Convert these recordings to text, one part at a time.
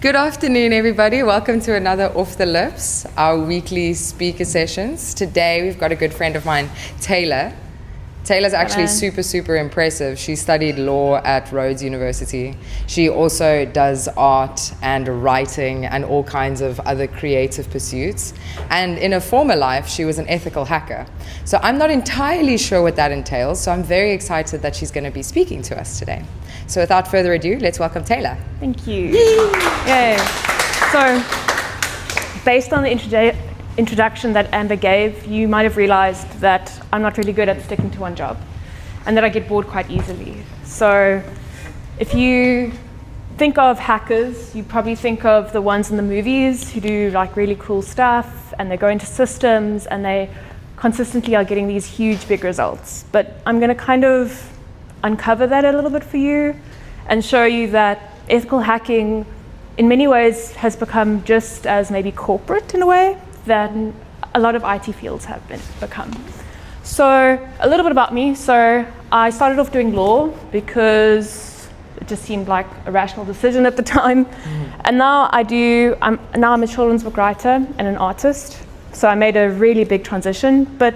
Good afternoon, everybody. Welcome to another Off the Lips, our weekly speaker sessions. Today, we've got a good friend of mine, Tayla. Tayla's actually super impressive. She studied law at Rhodes University. She also does art and writing and all kinds of other creative pursuits. And in a former life, she was an ethical hacker. So I'm not entirely sure what that entails, so I'm very excited that she's going to be speaking to us today. So without further ado, let's welcome Tayla. Thank you. Yay. So, based on the introduction that Amber gave, you might have realized that I'm not really good at sticking to one job and that I get bored quite easily. So, if you think of hackers, you probably think of the ones in the movies who do like really cool stuff and they go into systems and they consistently are getting these huge, big results. But I'm going to kind of uncover that a little bit for you and show you that ethical hacking in many ways has become just as maybe corporate in a way than a lot of IT fields have become. So a little bit about me. So I started off doing law because it just seemed like a rational decision at the time. And now I'm a children's book writer and an artist. So I made a really big transition. But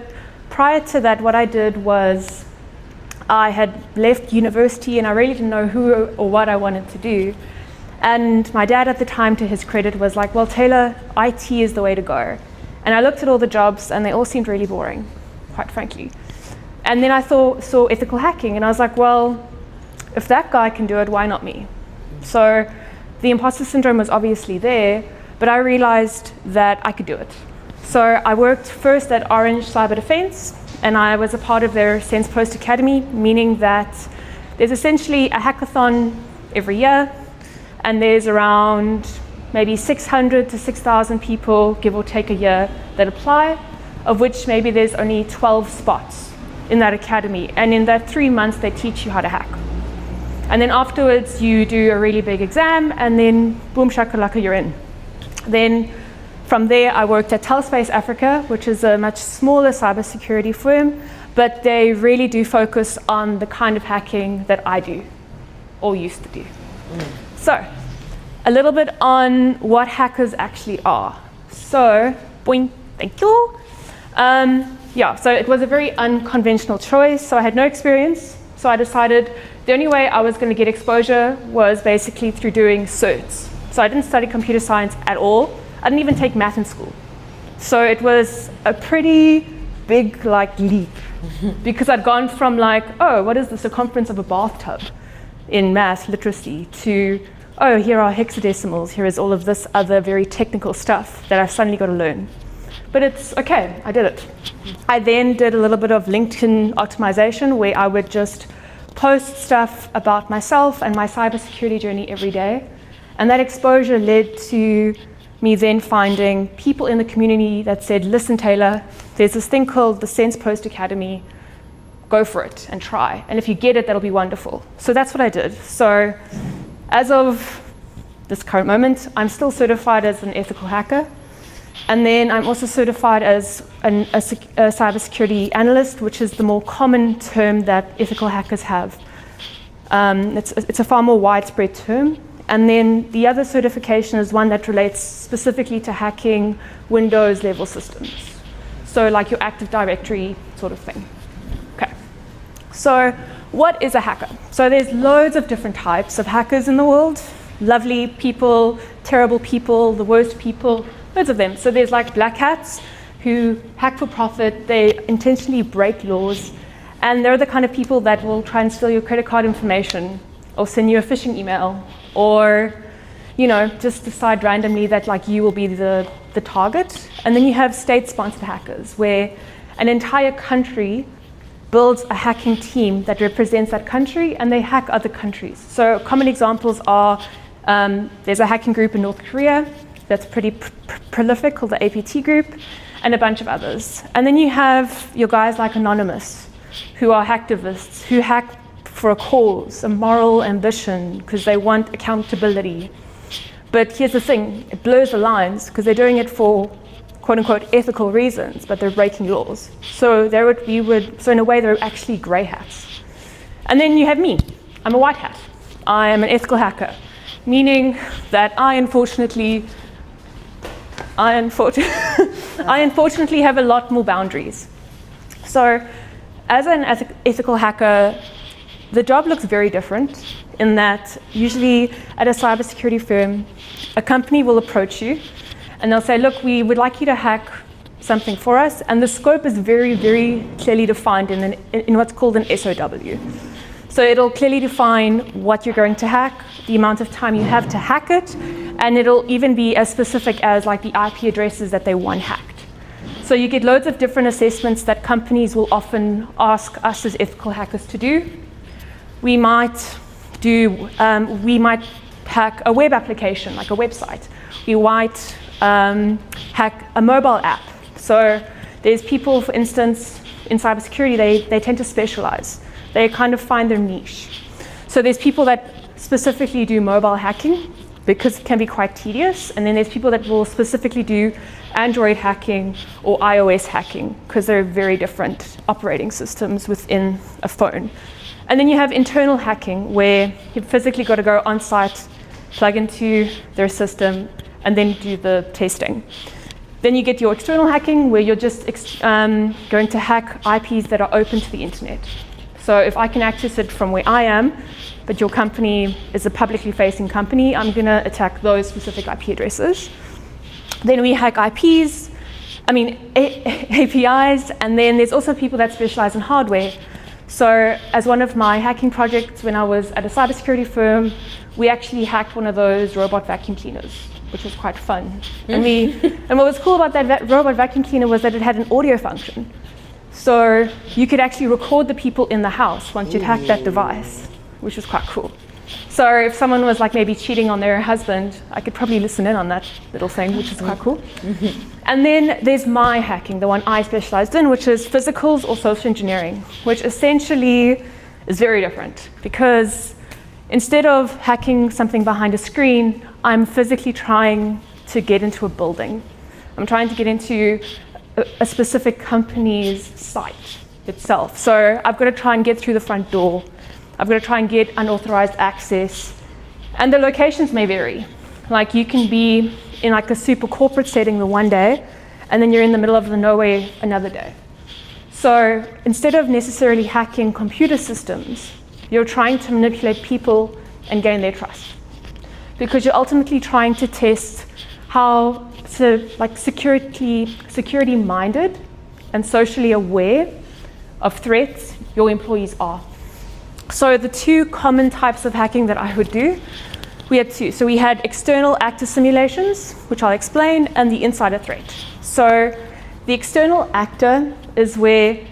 prior to that, what I did was I had left university and I really didn't know who or what I wanted to do. And my dad at the time, to his credit, was like, well, Tayla, IT is the way to go. And I looked at all the jobs and they all seemed really boring, quite frankly. And then I saw ethical hacking and I was like, well, if that guy can do it, why not me? So the imposter syndrome was obviously there, but I realized that I could do it. So I worked first at Orange Cyber Defense, and I was a part of their Sense Post Academy, meaning that there's essentially a hackathon every year, and there's around maybe 600 to 6,000 people, give or take a year, that apply, of which maybe there's only 12 spots in that academy. And in that 3 months, they teach you how to hack. And then afterwards, you do a really big exam, and then boom shakalaka, you're in. Then from there, I worked at Telespace Africa, which is a much smaller cybersecurity firm, but they really do focus on the kind of hacking that I do, or used to do. So, a little bit on what hackers actually are. So, boing, thank you. So it was a very unconventional choice, so I had no experience, so I decided the only way I was going to get exposure was basically through doing certs. So I didn't study computer science at all. I didn't even take math in school. So it was a pretty big leap because I'd gone from what is the circumference of a bathtub in math literacy to, here are hexadecimals, here is all of this other very technical stuff that I've suddenly got to learn. But it's okay, I did it. I then did a little bit of LinkedIn optimization where I would just post stuff about myself and my cybersecurity journey every day. And that exposure led to me then finding people in the community that said, listen, Tayla, there's this thing called the Sense Post Academy. Go for it and try. And if you get it, that'll be wonderful. So that's what I did. So as of this current moment, I'm still certified as an ethical hacker. And then I'm also certified as a cybersecurity analyst, which is the more common term that ethical hackers have. It's a far more widespread term. And then the other certification is one that relates specifically to hacking Windows level systems. So like your Active Directory sort of thing. Okay. So what is a hacker? So there's loads of different types of hackers in the world. Lovely people, terrible people, the worst people, loads of them. So there's like black hats who hack for profit. They intentionally break laws. And they're the kind of people that will try and steal your credit card information or send you a phishing email, or just decide randomly that you will be the target. And then you have state-sponsored hackers, where an entire country builds a hacking team that represents that country, and they hack other countries. So common examples are there's a hacking group in North Korea that's pretty prolific called the APT group, and a bunch of others. And then you have your guys like Anonymous, who are hacktivists, who hack for a cause, a moral ambition, because they want accountability. But here's the thing, it blurs the lines because they're doing it for quote unquote ethical reasons, but they're breaking laws. So in a way they're actually grey hats. And then you have me, I'm a white hat. I am an ethical hacker. meaning that I unfortunately have a lot more boundaries. So as an ethical hacker, the job looks very different in that usually at a cybersecurity firm, a company will approach you and they'll say, look, we would like you to hack something for us, and the scope is very, very clearly defined in what's called an SOW. So it'll clearly define what you're going to hack, the amount of time you have to hack it, and it'll even be as specific as like the IP addresses that they want hacked. So you get loads of different assessments that companies will often ask us as ethical hackers to do. We might hack a web application, like a website. We might hack a mobile app. So there's people, for instance, in cybersecurity, they tend to specialize. They kind of find their niche. So there's people that specifically do mobile hacking because it can be quite tedious. And then there's people that will specifically do Android hacking or iOS hacking because they're very different operating systems within a phone. And then you have internal hacking where you've physically got to go on site, plug into their system, and then do the testing. Then you get your external hacking where you're just going to hack IPs that are open to the internet. So if I can access it from where I am, but your company is a publicly facing company, I'm going to attack those specific IP addresses. Then we hack APIs, and then there's also people that specialize in hardware. So as one of my hacking projects when I was at a cybersecurity firm, we actually hacked one of those robot vacuum cleaners, which was quite fun. And what was cool about that robot vacuum cleaner was that it had an audio function. So you could actually record the people in the house once you'd hacked that device, which was quite cool. So if someone was like maybe cheating on their husband, I could probably listen in on that little thing, which is quite cool. And then there's my hacking, the one I specialized in, which is physicals or social engineering, which essentially is very different because instead of hacking something behind a screen, I'm physically trying to get into a building. I'm trying to get into a specific company's site itself. So I've got to try and get through the front door. I've got to try and get unauthorized access. And the locations may vary. Like you can be in like a super corporate setting the one day, and then you're in the middle of the nowhere another day. So instead of necessarily hacking computer systems, you're trying to manipulate people and gain their trust. Because you're ultimately trying to test how security minded and socially aware of threats your employees are. So the two common types of hacking that I would do, we had two. So we had external actor simulations, which I'll explain, and the insider threat. So the external actor is where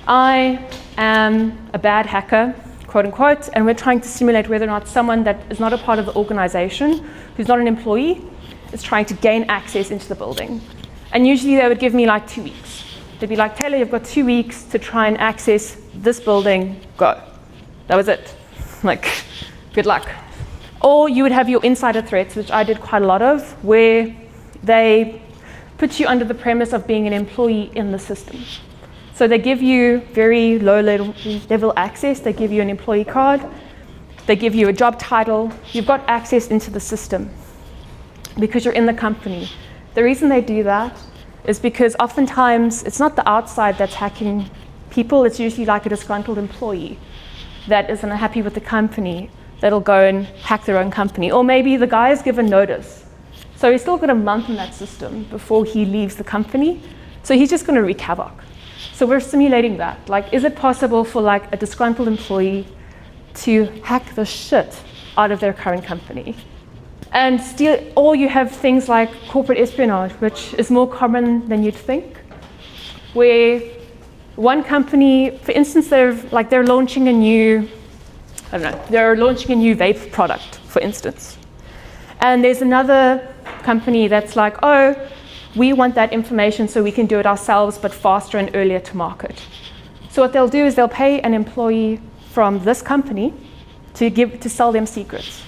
I am a bad hacker, quote unquote, and we're trying to simulate whether or not someone that is not a part of the organization, who's not an employee, is trying to gain access into the building. And usually they would give me like 2 weeks. They'd be like, Taylor, you've got 2 weeks to try and access this building, go. That was it. Like, good luck. Or you would have your insider threats, which I did quite a lot of, where they put you under the premise of being an employee in the system. So they give you very low level access. They give you an employee card. They give you a job title. You've got access into the system because you're in the company. The reason they do that is because oftentimes it's not the outside that's hacking people. It's usually like a disgruntled employee that isn't happy with the company that'll go and hack their own company. Or maybe the guy is given notice. So he's still got a month in that system before he leaves the company. So he's just going to wreak havoc. So we're simulating that. Like, is it possible for like a disgruntled employee to hack the shit out of their current company? And still, or you have things like corporate espionage, which is more common than you'd think, where one company, for instance, they're launching a new, they're launching a new vape product, for instance. And there's another company that's like, oh, we want that information so we can do it ourselves, but faster and earlier to market. So what they'll do is they'll pay an employee from this company to sell them secrets.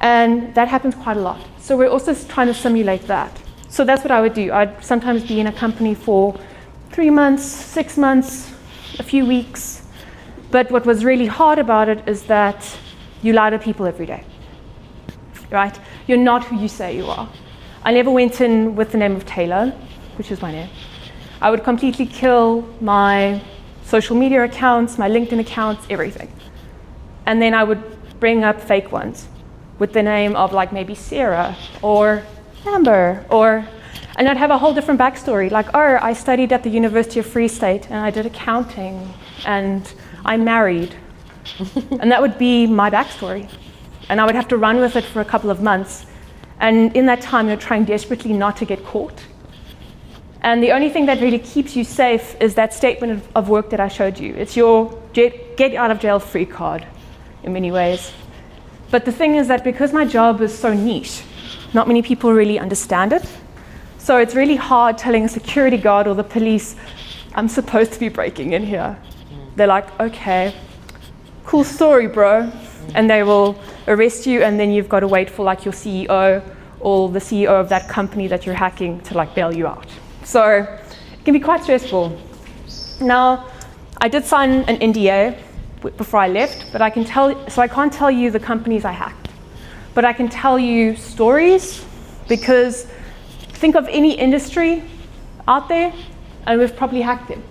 And that happens quite a lot. So we're also trying to simulate that. So that's what I would do. I'd sometimes be in a company for 3 months, 6 months, a few weeks. But what was really hard about it is that you lie to people every day. right? You're not who you say you are. I never went in with the name of Tayla, which is my name. I would completely kill my social media accounts, my LinkedIn accounts, everything. And then I would bring up fake ones with the name of like maybe Sarah or Amber, and I'd have a whole different backstory. Like, oh, I studied at the University of Free State and I did accounting and I'm married. And that would be my backstory. And I would have to run with it for a couple of months. And in that time, you're trying desperately not to get caught. And the only thing that really keeps you safe is that statement of work that I showed you. It's your get out of jail free card in many ways. But the thing is that because my job is so niche, not many people really understand it. So it's really hard telling a security guard or the police, I'm supposed to be breaking in here. They're like, okay, cool story, bro. And they will arrest you, and then you've got to wait for like your CEO or the CEO of that company that you're hacking to like bail you out. So it can be quite stressful. Now, I did sign an NDA before I left, but I can't tell you the companies I hacked. But I can tell you stories, because think of any industry out there, and we've probably hacked them.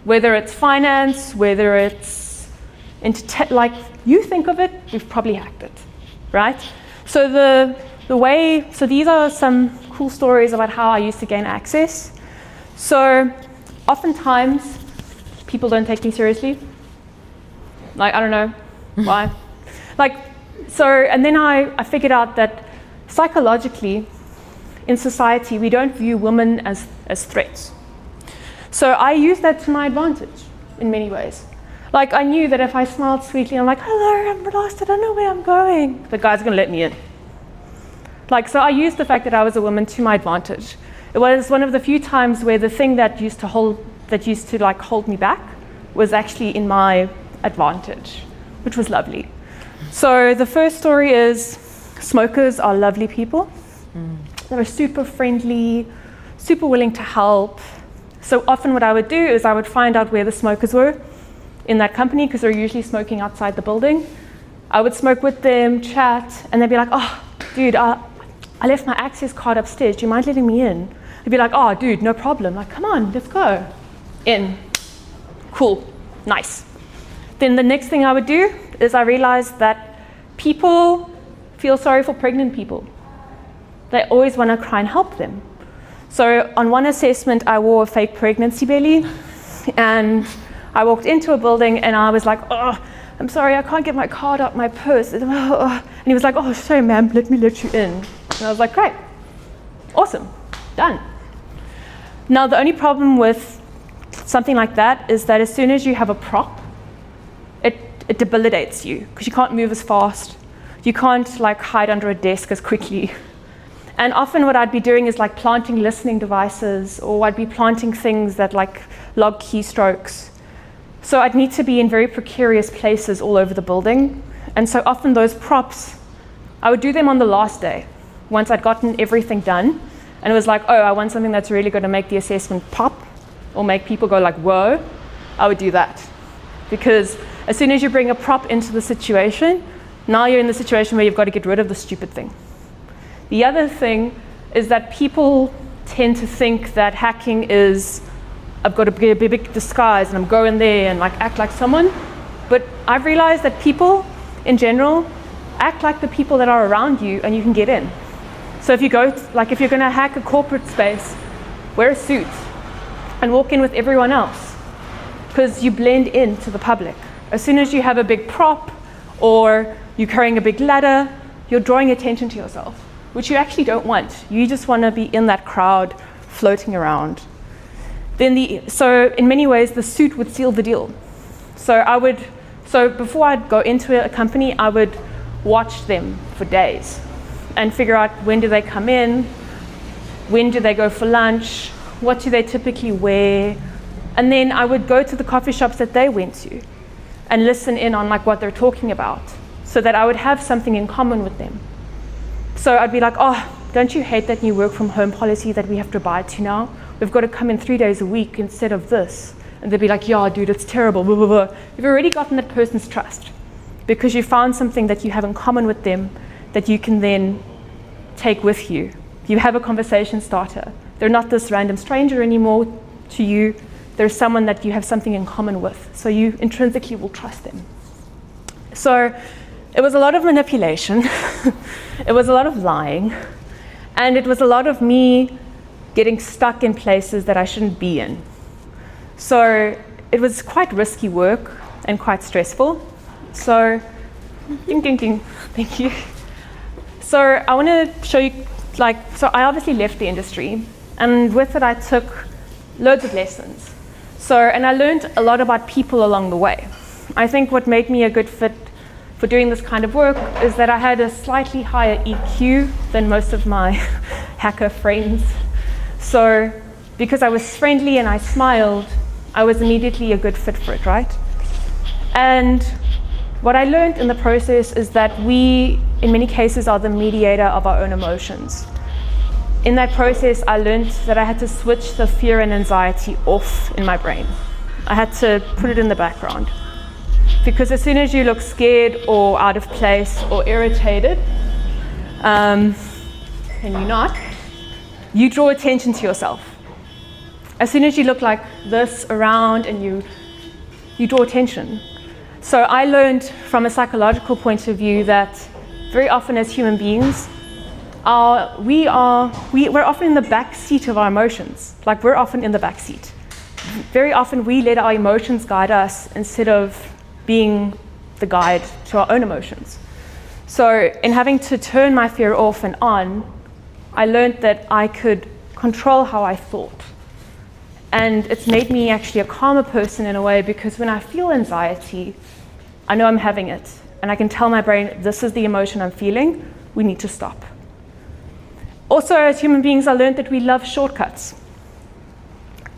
Whether it's finance, whether it's like you think of it, we've probably hacked it, right? So so these are some cool stories about how I used to gain access. So oftentimes people don't take me seriously. Like, I don't know why. And then I figured out that psychologically in society we don't view women as threats. So I used that to my advantage in many ways. Like, I knew that if I smiled sweetly, I'm like, hello, I'm lost, I don't know where I'm going, the guy's gonna let me in. So I used the fact that I was a woman to my advantage. It was one of the few times where the thing that used to hold me back was actually in my advantage, which was lovely. So the first story is smokers are lovely people. They're super friendly, super willing to help. So often what I would do is I would find out where the smokers were in that company, because they're usually smoking outside the building. I would smoke with them, chat, and they'd be like, oh, dude, I left my access card upstairs. Do you mind letting me in? They'd be like, oh, dude, no problem. Like, come on, let's go. In. Cool. Nice. Then the next thing I would do is I realized that people feel sorry for pregnant people. They always want to try and help them. So on one assessment, I wore a fake pregnancy belly, and I walked into a building and I was like, oh, I'm sorry, I can't get my card out my purse. And he was like, oh, sorry, ma'am, let me let you in. And I was like, great, awesome, done. Now, the only problem with something like that is that as soon as you have a prop, it debilitates you, because you can't move as fast. You can't hide under a desk as quickly. And often what I'd be doing is planting listening devices, or I'd be planting things that log keystrokes. So I'd need to be in very precarious places all over the building. And so often those props, I would do them on the last day, once I'd gotten everything done. And it was like, oh, I want something that's really going to make the assessment pop, or make people go whoa, I would do that. Because as soon as you bring a prop into the situation, now you're in the situation where you've got to get rid of the stupid thing. The other thing is that people tend to think that hacking is, I've got to be a big disguise and I'm going there and act like someone. But I've realized that people in general act like the people that are around you, and you can get in. So if you go, if you're going to hack a corporate space, wear a suit and walk in with everyone else, because you blend into the public. As soon as you have a big prop or you're carrying a big ladder, you're drawing attention to yourself, which you actually don't want. You just want to be in that crowd floating around. So in many ways, the suit would seal the deal. So before I'd go into a company, I would watch them for days and figure out, when do they come in, when do they go for lunch, what do they typically wear, and then I would go to the coffee shops that they went to and listen in on what they're talking about, so that I would have something in common with them. So I'd be like, oh, don't you hate that new work from home policy that we have to abide to now? We've got to come in 3 days a week instead of this. And they'd be like, yeah, dude, it's terrible, blah, blah, blah. You've already gotten that person's trust, because you found something that you have in common with them that you can then take with you. You have a conversation starter. They're not this random stranger anymore to you. They're someone that you have something in common with. So you intrinsically will trust them. So it was a lot of manipulation. It was a lot of lying. And it was a lot of me getting stuck in places that I shouldn't be in. So it was quite risky work and quite stressful. So, ding, ding, ding, thank you. So I want to show you, so I obviously left the industry, and with it I took loads of lessons. And I learned a lot about people along the way. I think what made me a good fit for doing this kind of work is that I had a slightly higher EQ than most of my hacker friends. So because I was friendly and I smiled, I was immediately a good fit for it, right? And what I learned in the process is that we, in many cases, are the mediator of our own emotions. In that process, I learned that I had to switch the fear and anxiety off in my brain. I had to put it in the background. Because as soon as you look scared or out of place or irritated, and you're not, you draw attention to yourself. As soon as you look like this around and you draw attention. So I learned from a psychological point of view that very often as human beings, we're often in the back seat of our emotions. Like we're often in the back seat. Very often we let our emotions guide us instead of being the guide to our own emotions. So in having to turn my fear off and on, I learned that I could control how I thought. And it's made me actually a calmer person in a way, because when I feel anxiety, I know I'm having it. And I can tell my brain, this is the emotion I'm feeling, we need to stop. Also, as human beings, I learned that we love shortcuts.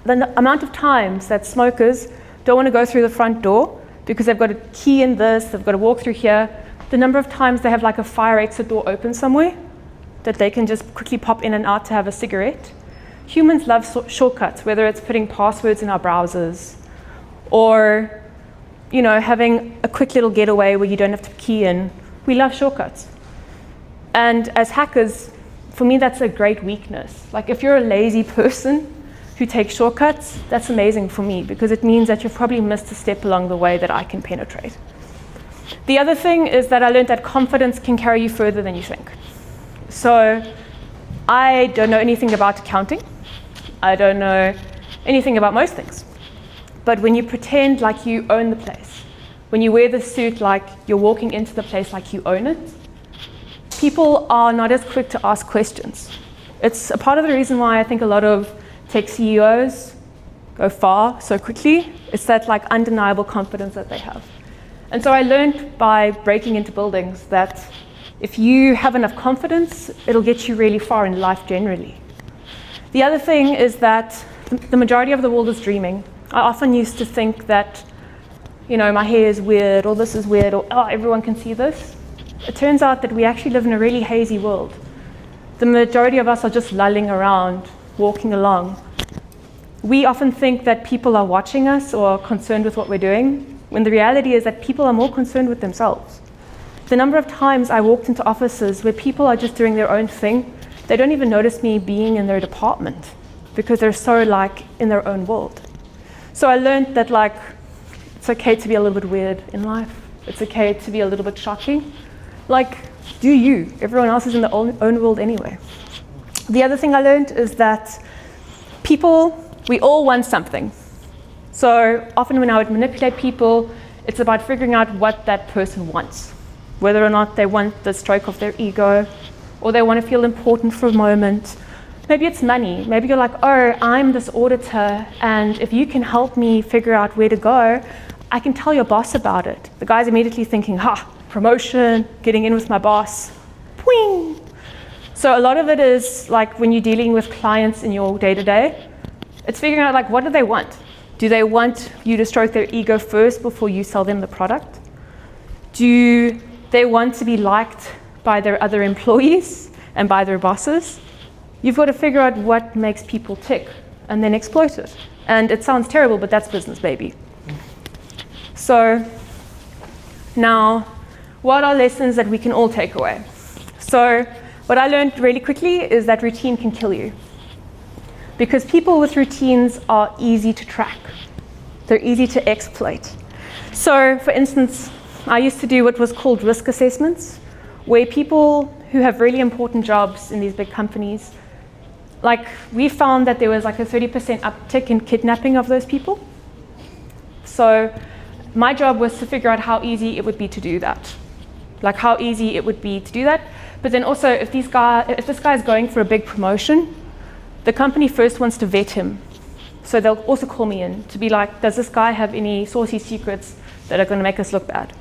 The amount of times that smokers don't want to go through the front door because they've got a key in this, they've got to walk through here, the number of times they have like a fire exit door open somewhere that they can just quickly pop in and out to have a cigarette. Humans love shortcuts, whether it's putting passwords in our browsers or having a quick little getaway where you don't have to key in. We love shortcuts. And as hackers, for me, that's a great weakness. Like if you're a lazy person who takes shortcuts, that's amazing for me, because it means that you've probably missed a step along the way that I can penetrate. The other thing is that I learned that confidence can carry you further than you think. So I don't know anything about accounting. I don't know anything about most things. But when you pretend like you own the place, when you wear the suit like you're walking into the place like you own it, people are not as quick to ask questions. It's a part of the reason why I think a lot of tech CEOs go far so quickly. It's that like undeniable confidence that they have. And so I learned by breaking into buildings that if you have enough confidence, it'll get you really far in life generally. The other thing is that the majority of the world is dreaming. I often used to think that, my hair is weird, or this is weird, or everyone can see this. It turns out that we actually live in a really hazy world. The majority of us are just lulling around, walking along. We often think that people are watching us or are concerned with what we're doing, when the reality is that people are more concerned with themselves. The number of times I walked into offices where people are just doing their own thing, they don't even notice me being in their department because they're so in their own world. So I learned that it's okay to be a little bit weird in life. It's okay to be a little bit shocking. Do you. Everyone else is in their own world anyway. The other thing I learned is that we all want something. So often when I would manipulate people, it's about figuring out what that person wants. Whether or not they want the stroke of their ego, or they want to feel important for a moment. Maybe it's money. Maybe you're like, oh, I'm this auditor, and if you can help me figure out where to go, I can tell your boss about it. The guy's immediately thinking, promotion, getting in with my boss. Pwing! So a lot of it is when you're dealing with clients in your day-to-day, it's figuring out what do they want? Do they want you to stroke their ego first before you sell them the product? Do they want to be liked by their other employees and by their bosses? You've got to figure out what makes people tick and then exploit it. And it sounds terrible, but that's business, baby. So now, what are lessons that we can all take away? So what I learned really quickly is that routine can kill you. Because people with routines are easy to track. They're easy to exploit. So for instance, I used to do what was called risk assessments, where people who have really important jobs in these big companies, like we found that there was like a 30% uptick in kidnapping of those people. So my job was to figure out how easy it would be to do that. Like how easy it would be to do that. But then also if this guy is going for a big promotion, the company first wants to vet him. So they'll also call me in to be like, does this guy have any saucy secrets that are going to make us look bad?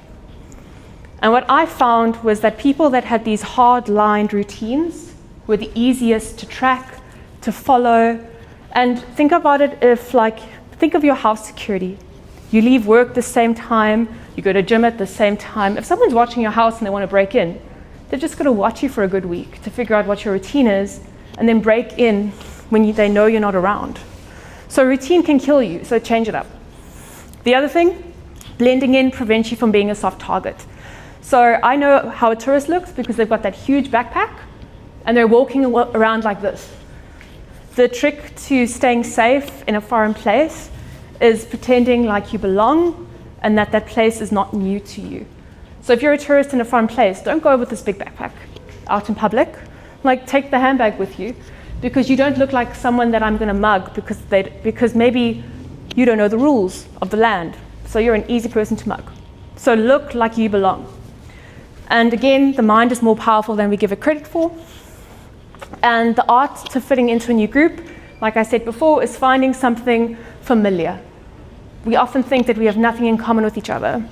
And what I found was that people that had these hard-lined routines were the easiest to track, to follow. And think about it think of your house security. You leave work the same time, you go to gym at the same time. If someone's watching your house and they want to break in, they're just going to watch you for a good week to figure out what your routine is and then break in when they know you're not around. So routine can kill you, so change it up. The other thing, blending in prevents you from being a soft target. So I know how a tourist looks because they've got that huge backpack and they're walking around like this. The trick to staying safe in a foreign place is pretending like you belong and that place is not new to you. So if you're a tourist in a foreign place, don't go with this big backpack out in public. Like take the handbag with you because you don't look like someone that I'm going to mug because maybe you don't know the rules of the land. So you're an easy person to mug. So look like you belong. And again, the mind is more powerful than we give it credit for. And the art to fitting into a new group, like I said before, is finding something familiar. We often think that we have nothing in common with each other,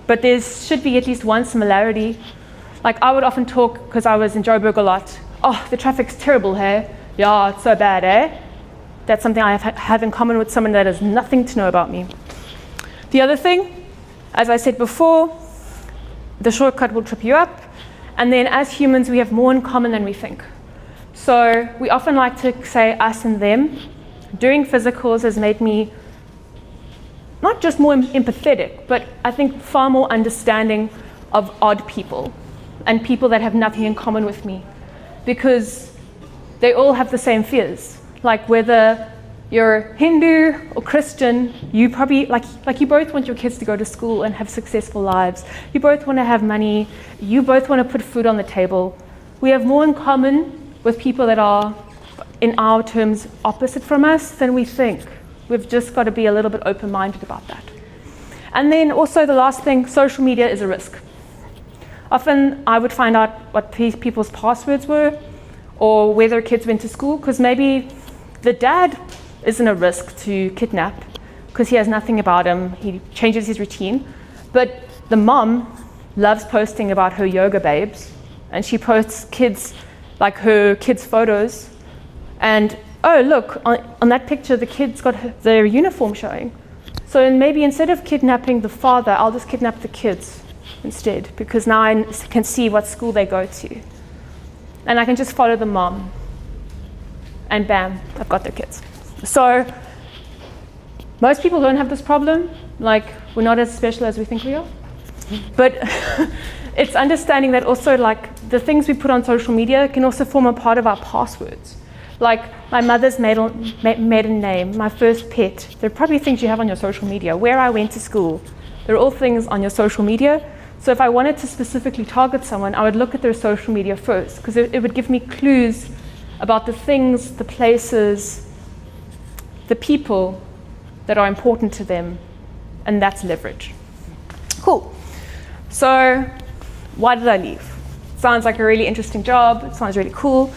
but there should be at least one similarity. Like I would often talk, because I was in Joburg a lot, oh, the traffic's terrible here. Yeah, it's so bad, eh? That's something I have in common with someone that has nothing to know about me. The other thing, as I said before, the shortcut will trip you up, and then as humans we have more in common than we think. So we often like to say us and them. Doing physicals has made me not just more empathetic, but I think far more understanding of odd people and people that have nothing in common with me, because they all have the same fears. Like whether you're Hindu or Christian, you probably, like you both want your kids to go to school and have successful lives. You both want to have money. You both want to put food on the table. We have more in common with people that are, in our terms, opposite from us than we think. We've just got to be a little bit open-minded about that. And then also the last thing, social media is a risk. Often I would find out what people's passwords were or where their kids went to school, because maybe the dad isn't a risk to kidnap because he has nothing about him, he changes his routine. But the mom loves posting about her yoga babes, and she posts her kids' photos, and oh look, on that picture the kids got their uniform showing. So maybe instead of kidnapping the father, I'll just kidnap the kids instead, because now I can see what school they go to. And I can just follow the mom, and bam, I've got their kids. So most people don't have this problem. Like, we're not as special as we think we are. But it's understanding that also, like, the things we put on social media can also form a part of our passwords. Like my mother's maiden name, my first pet. There are probably things you have on your social media. Where I went to school. They're all things on your social media. So if I wanted to specifically target someone, I would look at their social media first, because it would give me clues about the things, the places, the people that are important to them, and that's leverage. Cool. So why did I leave? Sounds like a really interesting job. It sounds really cool.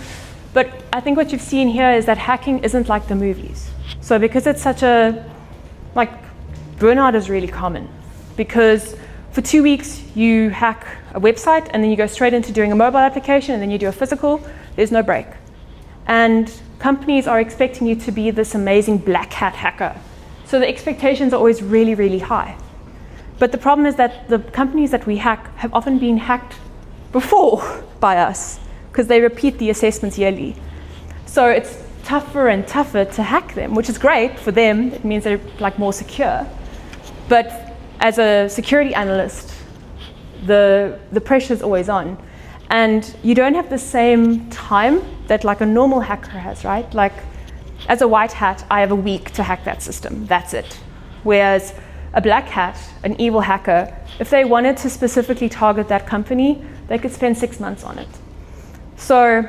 But I think what you've seen here is that hacking isn't like the movies. So because it's such burnout is really common, because for 2 weeks you hack a website and then you go straight into doing a mobile application and then you do a physical. There's no break. And companies are expecting you to be this amazing black hat hacker. So the expectations are always really, really high. But the problem is that the companies that we hack have often been hacked before by us, because they repeat the assessments yearly. So it's tougher and tougher to hack them, which is great for them. It means they're like more secure. But as a security analyst, the pressure is always on. And you don't have the same time that like a normal hacker has, right? Like as a white hat, I have a week to hack that system, that's it. Whereas a black hat, an evil hacker, if they wanted to specifically target that company, they could spend 6 months on it. So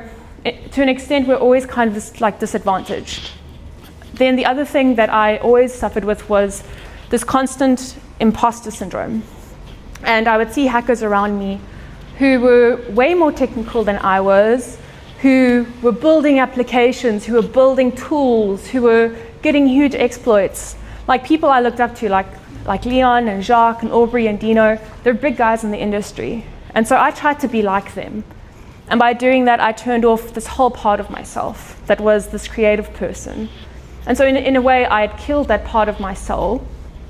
to an extent, we're always kind of like disadvantaged. Then the other thing that I always suffered with was this constant imposter syndrome. And I would see hackers around me who were way more technical than I was, who were building applications, who were building tools, who were getting huge exploits. Like people I looked up to, like Leon and Jacques and Aubrey and Dino, they're big guys in the industry. And so I tried to be like them. And by doing that, I turned off this whole part of myself that was this creative person. And so in a way, I had killed that part of my soul,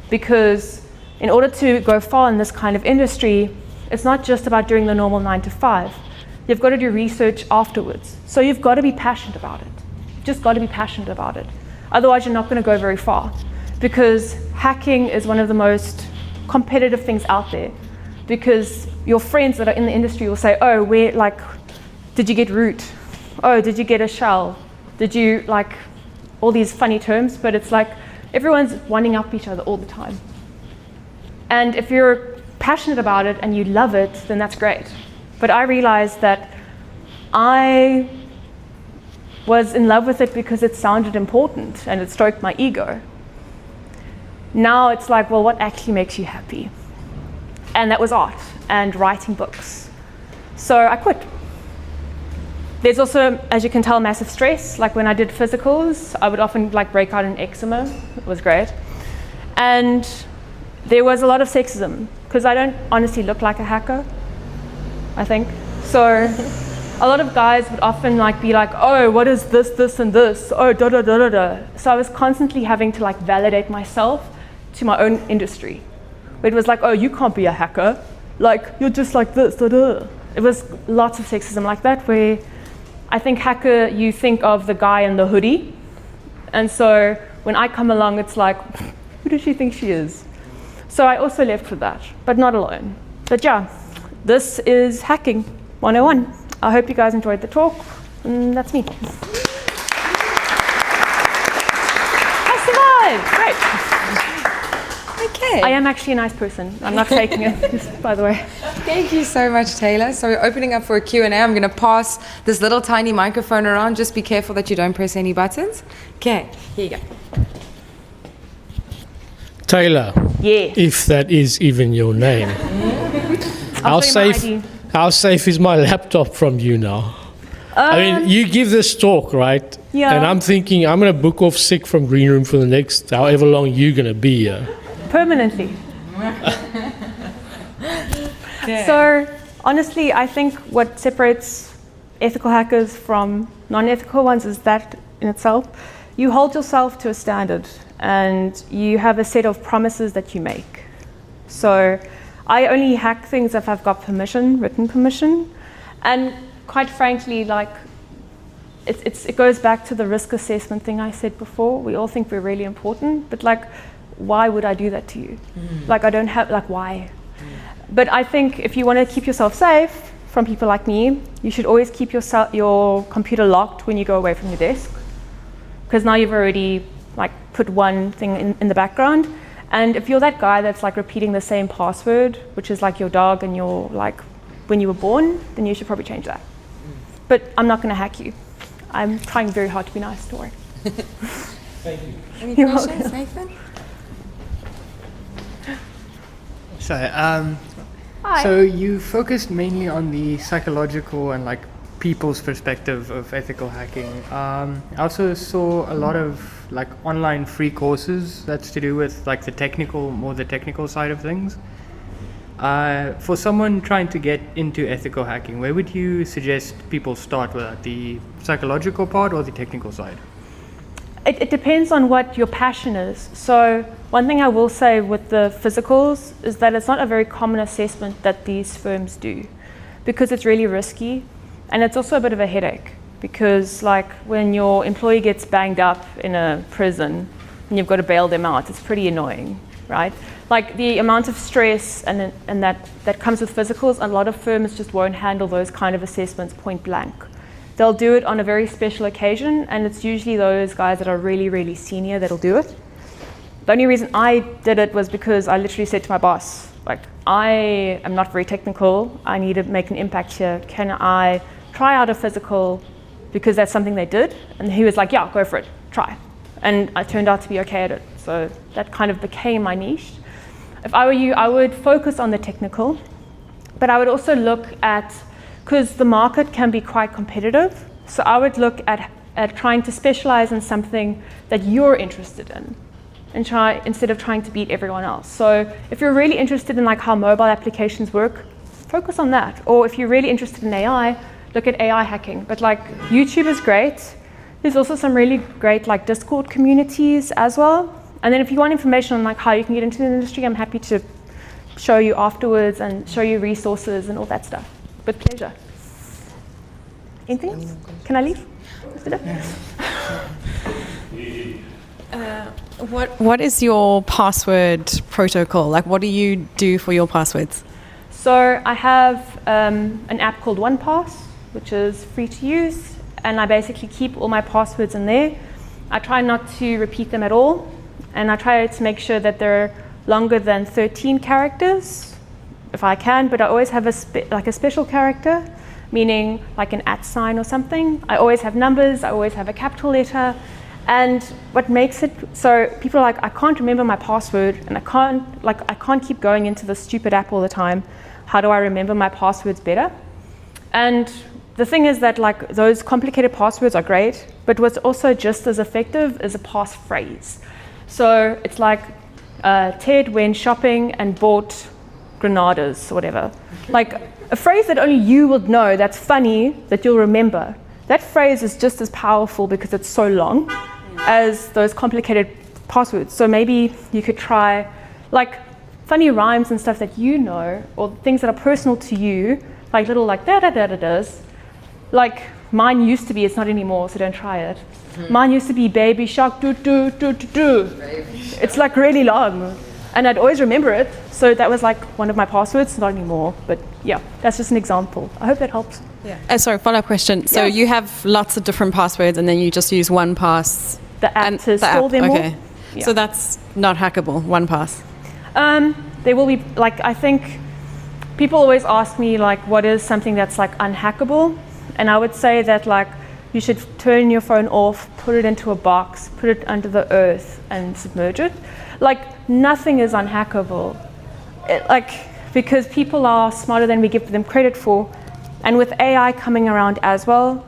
because in order to go far in this kind of industry, it's not just about doing the normal 9 to 5. You've got to do research afterwards. So you've got to be passionate about it. You've just got to be passionate about it. Otherwise, you're not going to go very far, because hacking is one of the most competitive things out there. Because your friends that are in the industry will say, oh, did you get root? Oh, did you get a shell? Did you all these funny terms, but it's like everyone's one-ing up each other all the time. And if you're passionate about it and you love it, then that's great. But I realized that I was in love with it because it sounded important and it stroked my ego. Now it's like, well, what actually makes you happy? And that was art and writing books. So I quit. There's also, as you can tell, massive stress. Like when I did physicals, I would often break out in eczema. It was great. And there was a lot of sexism, because I don't honestly look like a hacker, I think. So a lot of guys would often be like, oh, what is this, this, and this? Oh, da, da, da, da, da. So I was constantly having to validate myself to my own industry. It was like, oh, you can't be a hacker. You're just like this, da, da. It was lots of sexism like that, where I think hacker, you think of the guy in the hoodie. And so when I come along, it's like, who does she think she is? So I also left with that, but not alone. But yeah, this is Hacking 101. I hope you guys enjoyed the talk, and that's me. I survived, great. Okay. I am actually a nice person. I'm not faking it, just by the way. Thank you so much, Tayla. So we're opening up for a Q&A. I'm going to pass this little tiny microphone around. Just be careful that you don't press any buttons. Okay, here you go. Tayla, Yeah. if that is even your name. How safe is my laptop from you now? I mean, you give this talk, right? Yeah. And I'm thinking I'm going to book off sick from Green Room for the next however long you're going to be here. Permanently. So honestly, I think what separates ethical hackers from non-ethical ones is that in itself. You hold yourself to a standard, and you have a set of promises that you make. So I only hack things if I've got permission, written permission. And quite frankly, it goes back to the risk assessment thing I said before. We all think we're really important, but why would I do that to you? I don't have, why? But I think if you want to keep yourself safe from people like me, you should always keep your computer locked when you go away from your desk, because now you've already put one thing in the background. And if you're that guy that's repeating the same password, which is your dog and your when you were born, then you should probably change that. But I'm not going to hack you. I'm trying very hard to be nice. Don't worry. Thank you. Any You're questions, welcome. Nathan? So, Hi. so you focused mainly on the psychological and people's perspective of ethical hacking. I also saw a lot of online free courses that's to do with the technical side of things. For someone trying to get into ethical hacking, where would you suggest people start with that? The psychological part or the technical side? It depends on what your passion is. So one thing I will say with the physicals is that it's not a very common assessment that these firms do, because it's really risky, and it's also a bit of a headache, because when your employee gets banged up in a prison and you've got to bail them out, it's pretty annoying. right? Like the amount of stress and that comes with physicals, a lot of firms just won't handle those kind of assessments point blank. They'll do it on a very special occasion, and it's usually those guys that are really, really senior that'll do it. The only reason I did it was because I literally said to my boss, like, I am not very technical, I need to make an impact here. Can I try out a physical, because that's something they did? And he was like, yeah, go for it, try. And I turned out to be okay at it. So that kind of became my niche. If I were you, I would focus on the technical, but I would also look at, because the market can be quite competitive, so I would look at trying to specialize in something that you're interested in, and try, instead of trying to beat everyone else. So if you're really interested in like how mobile applications work, focus on that. Or if you're really interested in AI, look at AI hacking. But like YouTube is great. There's also some really great like Discord communities as well. And then if you want information on like how you can get into the industry, I'm happy to show you afterwards and show you resources and all that stuff. With pleasure. Anything else? Can I leave? What is your password protocol? Like, what do you do for your passwords? So I have an app called OnePass, which is free to use, and I basically keep all my passwords in there. I try not to repeat them at all, and I try to make sure that they're longer than 13 characters, if I can, but I always have a special character, meaning like an @ or something. I always have numbers, I always have a capital letter. And what makes it so people are like, I can't remember my password, and I can't keep going into this stupid app all the time. How do I remember my passwords better? And the thing is that like those complicated passwords are great, but what's also just as effective is a passphrase. So it's like Ted went shopping and bought granadas or whatever. Like a phrase that only you would know, that's funny, that you'll remember. That phrase is just as powerful because it's so long as those complicated passwords. So maybe you could try like funny rhymes and stuff that you know, or things that are personal to you, like little like da-da-da-da-das. Like mine used to be, it's not anymore, so don't try it. Mine used to be baby shark do-do-do-do-do. It's like really long. And I'd always remember it, so that was like one of my passwords, not anymore. But yeah, that's just an example. I hope that helps. Yeah. Sorry, follow-up question. So you have lots of different passwords, and then you just use OnePass. The app to store them all. Okay. Yeah. So that's not hackable, OnePass. They will be like, I think people always ask me like, what is something that's like unhackable? And I would say that like you should turn your phone off, put it into a box, put it under the earth, and submerge it. Like nothing is unhackable. Because people are smarter than we give them credit for. And with AI coming around as well,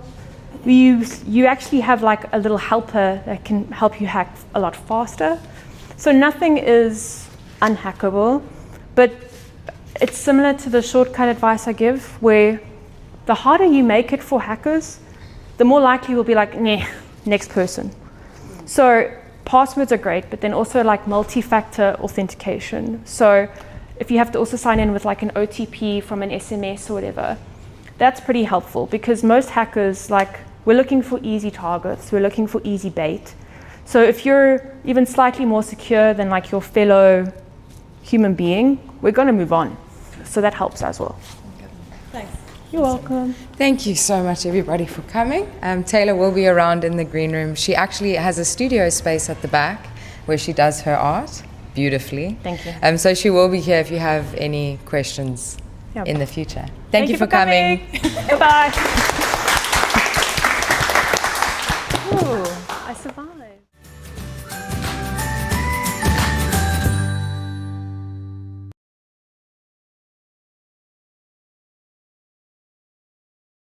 you actually have like a little helper that can help you hack a lot faster. So nothing is unhackable, but it's similar to the shortcut advice I give, where the harder you make it for hackers, the more likely we'll be like, nah, next person. So passwords are great, but then also like multi-factor authentication. So if you have to also sign in with like an OTP from an SMS or whatever, that's pretty helpful, because most hackers, like, we're looking for easy targets, we're looking for easy bait. So if you're even slightly more secure than like your fellow human being, we're going to move on. So that helps as well. Thanks. You're welcome. Thank you so much, everybody, for coming. Tayla will be around in the green room. She actually has a studio space at the back where she does her art beautifully. Thank you. So she will be here if you have any questions in the future. Thank you for coming. Goodbye. Ooh, I survived.